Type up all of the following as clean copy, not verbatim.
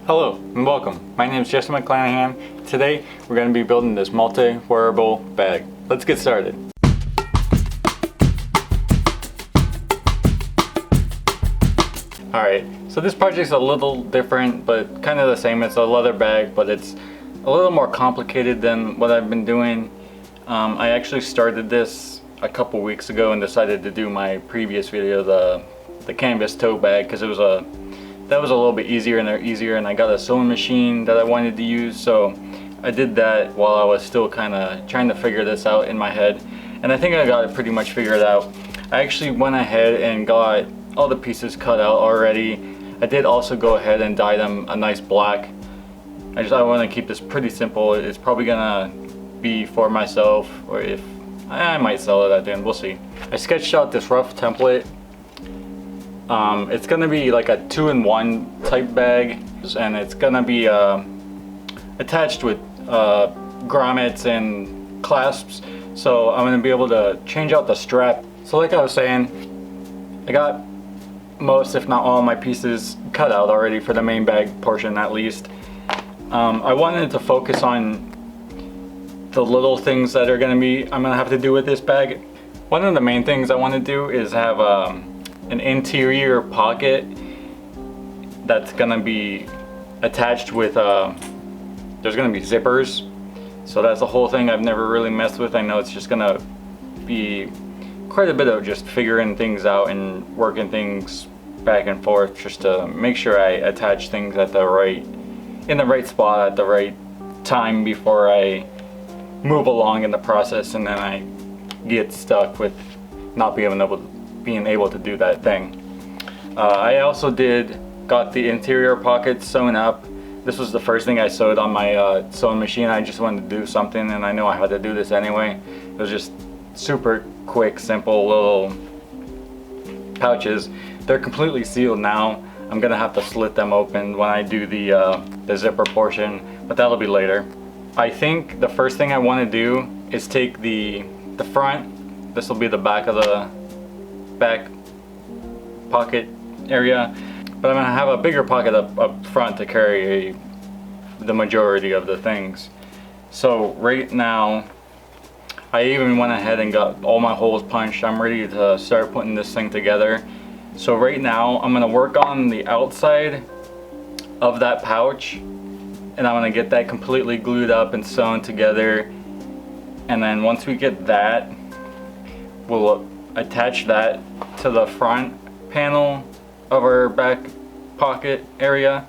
Hello and welcome. My name is JesseMcDesign. Today we're going to be building this multi-wearable bag. Let's get started. Alright, so this project's a little different but kind of the same. It's a leather bag, but it's a little more complicated than what I've been doing. I actually started this a couple weeks ago and decided to do my previous video, the canvas tote bag, because that was a little bit easier, and I got a sewing machine that I wanted to use, so I did that while I was still kind of trying to figure this out in my head, and I think I got it pretty much figured out. I actually went ahead and got all the pieces cut out already. I did also go ahead and dye them a nice black. I want to keep this pretty simple. It's probably gonna be for myself, or if I might sell it at the end, we'll see. I sketched out this rough template. It's gonna be like a 2-in-1 type bag, and it's gonna be attached with grommets and clasps, so I'm gonna be able to change out the strap. So like I was saying, I got most, if not all, my pieces cut out already for the main bag portion at least. I wanted to focus on the little things that I'm gonna have to do with this bag. One of the main things I want to do is have an interior pocket that's gonna be attached with there's gonna be zippers, so that's the whole thing I've never really messed with. I know it's just gonna be quite a bit of just figuring things out and working things back and forth just to make sure I attach things in the right spot at the right time before I move along in the process, and then I get stuck with not being able to do that thing. I also got the interior pockets sewn up. This was the first thing I sewed on my sewing machine. I just wanted to do something, and I know I had to do this anyway. It was just super quick, simple little pouches. They're completely sealed now. I'm gonna have to slit them open when I do the zipper portion, but that'll be later. I think the first thing I want to do is take the front. This will be the back of the back pocket area, but I'm gonna have a bigger pocket up front to carry the majority of the things. So right now, I even went ahead and got all my holes punched. I'm ready to start putting this thing together. So right now, I'm gonna work on the outside of that pouch, and I'm gonna get that completely glued up and sewn together. And then once we get that, we'll attach that to the front panel of our back pocket area.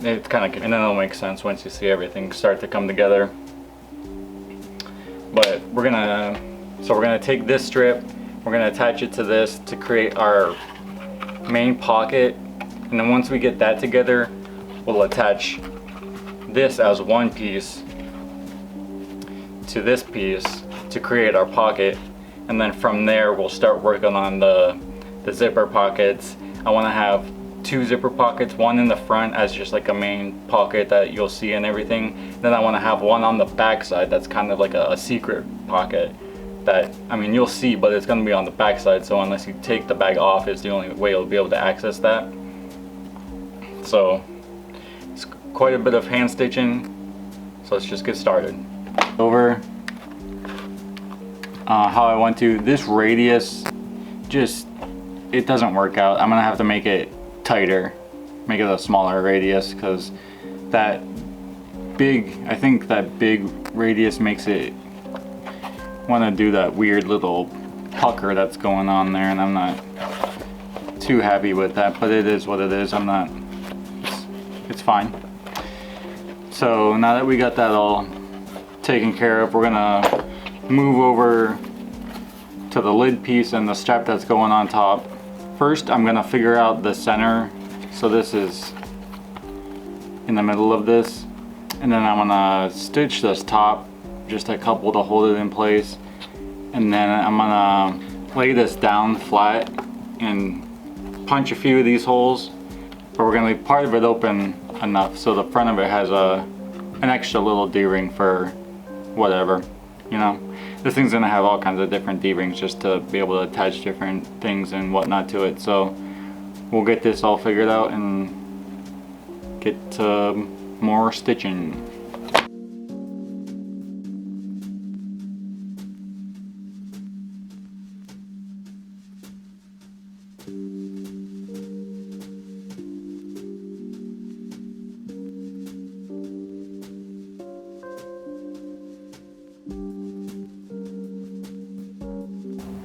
It's kind of, and then it'll make sense once you see everything start to come together. But we're gonna take this strip, we're gonna attach it to this to create our main pocket, and then once we get that together, we'll attach this as one piece to this piece to create our pocket. And then from there, we'll start working on the zipper pockets. I want to have 2 zipper pockets, one in the front as just like a main pocket that you'll see and everything. Then I want to have one on the back side that's kind of like a secret pocket that, I mean, you'll see, but it's going to be on the back side, so unless you take the bag off is the only way you'll be able to access that. So it's quite a bit of hand stitching, so let's just get started. Over how I want to, this radius, it doesn't work out. I'm gonna have to make it tighter, make it a smaller radius, because I think that big radius makes it want to do that weird little pucker that's going on there, and I'm not too happy with that, but it is what it is. It's fine. So now that we got that all taken care of, we're gonna move over to the lid piece and the strap that's going on top. First, I'm gonna figure out the center. So this is in the middle of this, and then I'm gonna stitch this top just a couple to hold it in place, and then I'm gonna lay this down flat and punch a few of these holes, but we're gonna leave part of it open enough so the front of it has an extra little D-ring for whatever, you know. This thing's gonna have all kinds of different D-rings just to be able to attach different things and whatnot to it. So we'll get this all figured out and get to more stitching.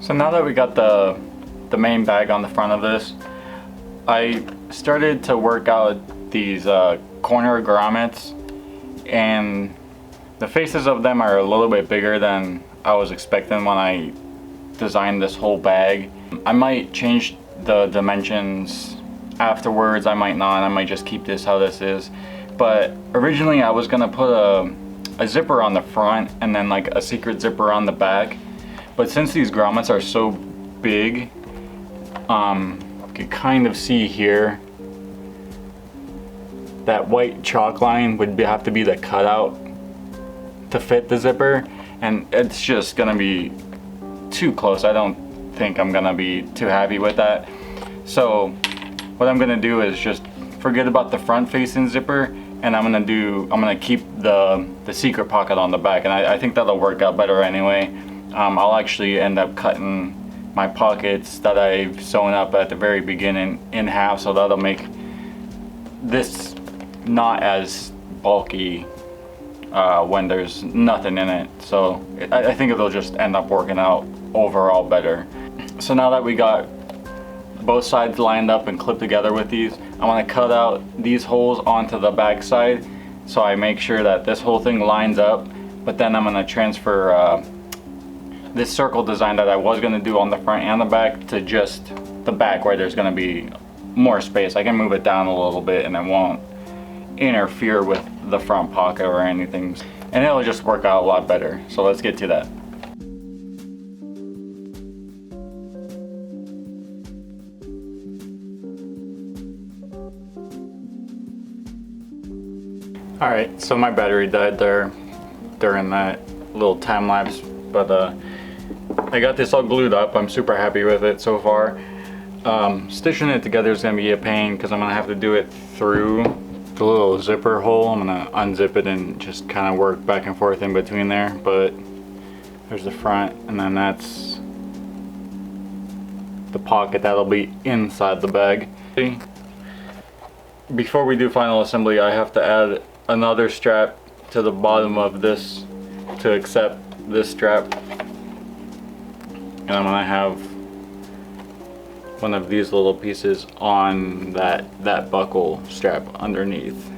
So now that we got the main bag on the front of this, I started to work out these corner grommets, and the faces of them are a little bit bigger than I was expecting when I designed this whole bag. I might change the dimensions afterwards, I might not, I might just keep this how this is. But originally I was gonna put a zipper on the front and then like a secret zipper on the back. But since these grommets are so big, you can kind of see here that white chalk line would have to be the cutout to fit the zipper, and it's just gonna be too close. I don't think I'm gonna be too happy with that. So what I'm gonna do is just forget about the front facing zipper, and I'm gonna keep the secret pocket on the back, and I think that'll work out better anyway. I'll actually end up cutting my pockets that I've sewn up at the very beginning in half, so that'll make this not as bulky when there's nothing in it. So I think it'll just end up working out overall better. So now that we got both sides lined up and clipped together with these, I want to cut out these holes onto the back side, so I make sure that this whole thing lines up. But then I'm going to transfer this circle design that I was going to do on the front and the back to just the back, where there's going to be more space. I can move it down a little bit and it won't interfere with the front pocket or anything, and it'll just work out a lot better. So let's get to that. Alright, so my battery died there during that little time lapse, but I got this all glued up. I'm super happy with it so far. Stitching it together is going to be a pain because I'm going to have to do it through the little zipper hole. I'm going to unzip it and just kind of work back and forth in between there. But there's the front, and then that's the pocket that'll be inside the bag. Before we do final assembly, I have to add another strap to the bottom of this to accept this strap. And I'm gonna have one of these little pieces on that buckle strap underneath.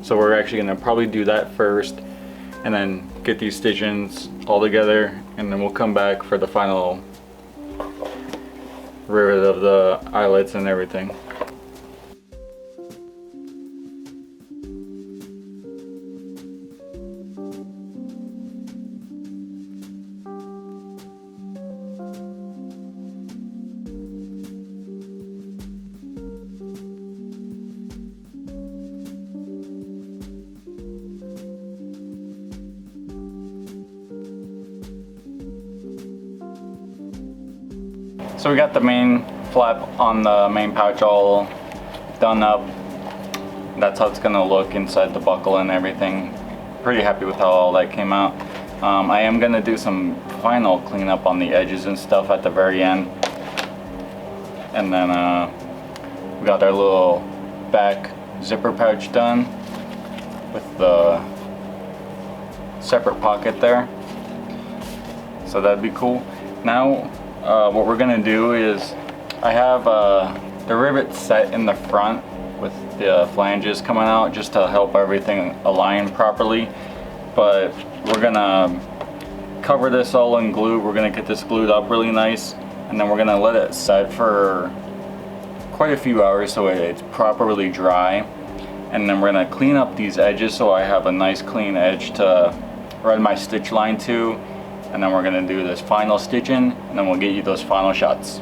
So we're actually gonna probably do that first and then get these stitchings all together, and then we'll come back for the final rivet of the eyelets and everything. So we got the main flap on the main pouch all done up. That's how it's gonna look inside the buckle and everything. Pretty happy with how all that came out. I am gonna do some final cleanup on the edges and stuff at the very end. And then we got our little back zipper pouch done with the separate pocket there. So that'd be cool. Now what we're gonna do is, I have the rivet set in the front with the flanges coming out just to help everything align properly, but we're gonna cover this all in glue. We're gonna get this glued up really nice, and then we're gonna let it set for quite a few hours so it's properly dry, and then we're gonna clean up these edges so I have a nice clean edge to run my stitch line to. And then we're gonna do this final stitching, and then we'll get you those final shots.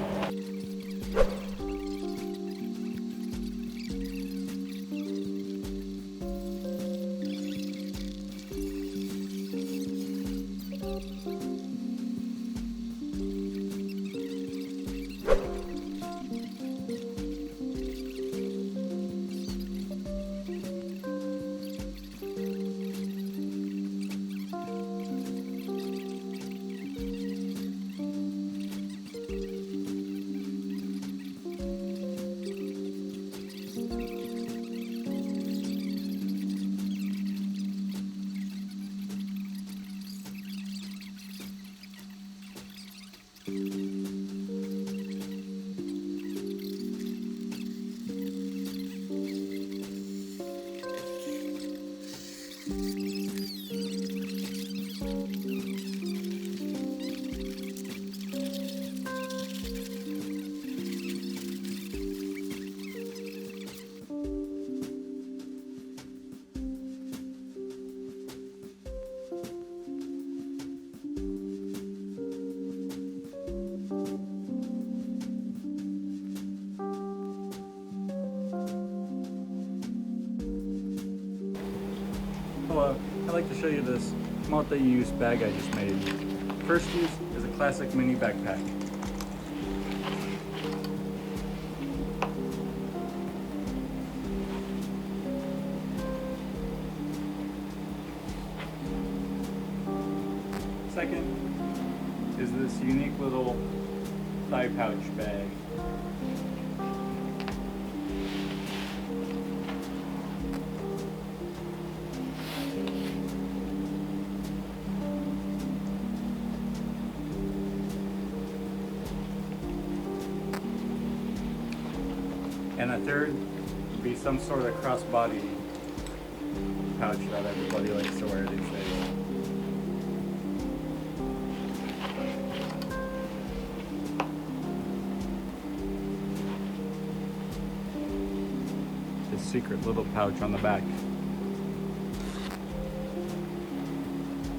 So I'd like to show you this multi-use bag I just made. First use is a classic mini backpack. Second is this unique little thigh pouch bag. And a third would be some sort of crossbody pouch that everybody likes to wear these days. This secret little pouch on the back.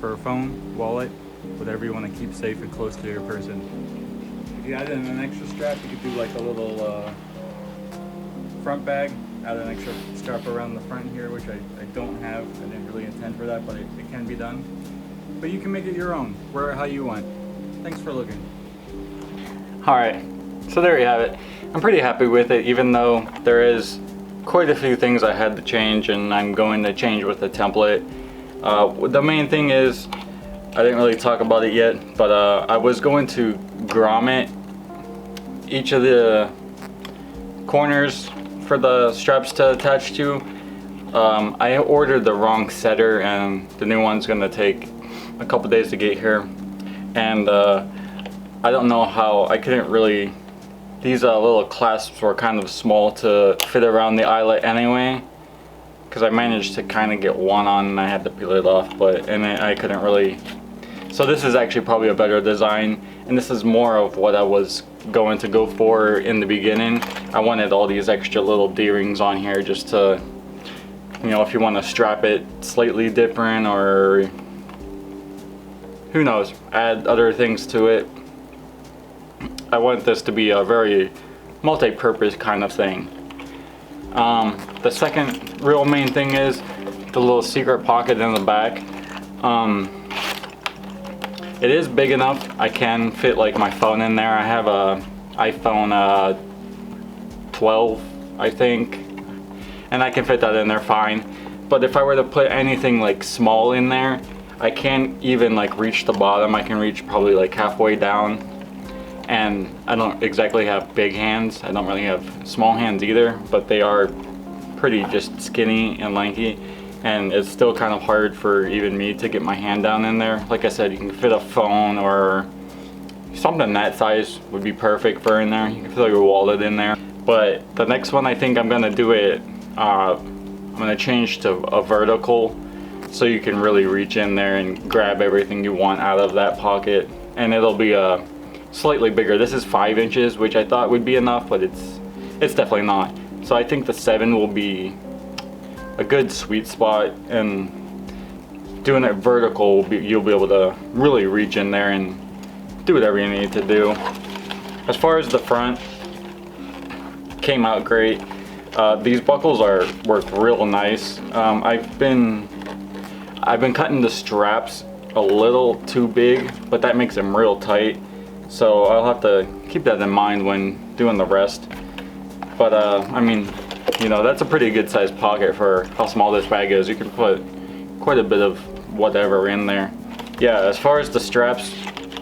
For a phone, wallet, whatever you want to keep safe and close to your person. If you add in an extra strap, you could do like a little front bag, add an extra strap around the front here, which I don't have. I didn't really intend for that, but it can be done. But you can make it your own, wear it how you want. Thanks for looking. Alright, so there you have it. I'm pretty happy with it, even though there is quite a few things I had to change, and I'm going to change with the template. The main thing is, I didn't really talk about it yet, but I was going to grommet each of the corners for the straps to attach to. I ordered the wrong setter, and the new one's gonna take a couple days to get here, and I don't know how I couldn't really, these little clasps were kind of small to fit around the eyelet anyway, because I managed to kind of get one on and I had to peel it off, and I couldn't really. So this is actually probably a better design, and this is more of what I was going to go for in the beginning. I wanted all these extra little D-rings on here just to, you know, if you want to strap it slightly different, or who knows, add other things to it. I want this to be a very multi-purpose kind of thing. The second real main thing is the little secret pocket in the back. It is big enough. I can fit like my phone in there. I have a iPhone 12, I think, and I can fit that in there fine. But if I were to put anything like small in there, I can't even like reach the bottom. I can reach probably like halfway down, and I don't exactly have big hands. I don't really have small hands either, but they are pretty just skinny and lanky. And it's still kind of hard for even me to get my hand down in there. Like I said, you can fit a phone or something that size would be perfect for in there. You can fit your wallet in there. But the next one, I think I'm gonna do it, I'm gonna change to a vertical, so you can really reach in there and grab everything you want out of that pocket. And it'll be slightly bigger. This is 5 inches, which I thought would be enough, but it's definitely not. So I think the 7 will be a good sweet spot, and doing it vertical, you'll be able to really reach in there and do whatever you need to do. As far as the front, came out great. These buckles work real nice. I've been cutting the straps a little too big, but that makes them real tight. So I'll have to keep that in mind when doing the rest. But I mean, you know, that's a pretty good sized pocket for how small this bag is. You can put quite a bit of whatever in there. Yeah, as far as the straps,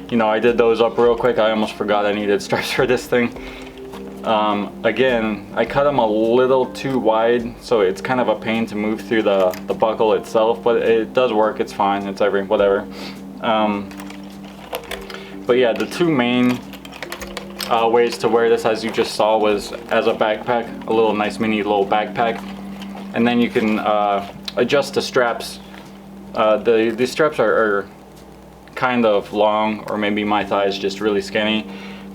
you know, I did those up real quick. I almost forgot I needed straps for this thing. Again, I cut them a little too wide, so it's kind of a pain to move through the buckle itself, but it does work. It's fine. It's whatever. But yeah, the two main ways to wear this, as you just saw, was as a backpack, a little nice mini little backpack, and then you can adjust the straps. The straps are kind of long, or maybe my thigh is just really skinny,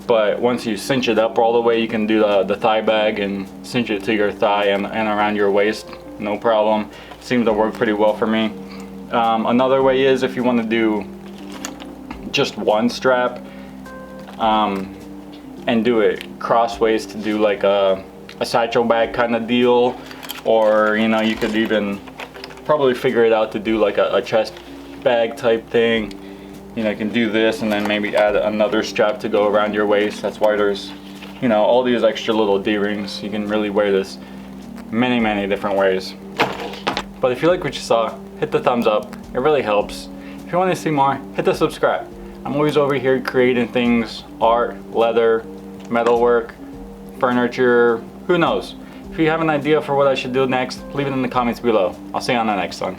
but once you cinch it up all the way, you can do the thigh bag and cinch it to your thigh and around your waist, no problem. Seems to work pretty well for me. Another way is if you want to do just one strap, and do it crossways to do like a satchel bag kind of deal, or you know, you could even probably figure it out to do like a chest bag type thing. You know, you can do this and then maybe add another strap to go around your waist. That's why there's, you know, all these extra little D-rings. You can really wear this many different ways. But if you like what you saw, hit the thumbs up. It really helps. If you want to see more, hit the subscribe. I'm always over here creating things, art, leather, metalwork, furniture, who knows. If you have an idea for what I should do next, leave it in the comments below. I'll see you on the next one.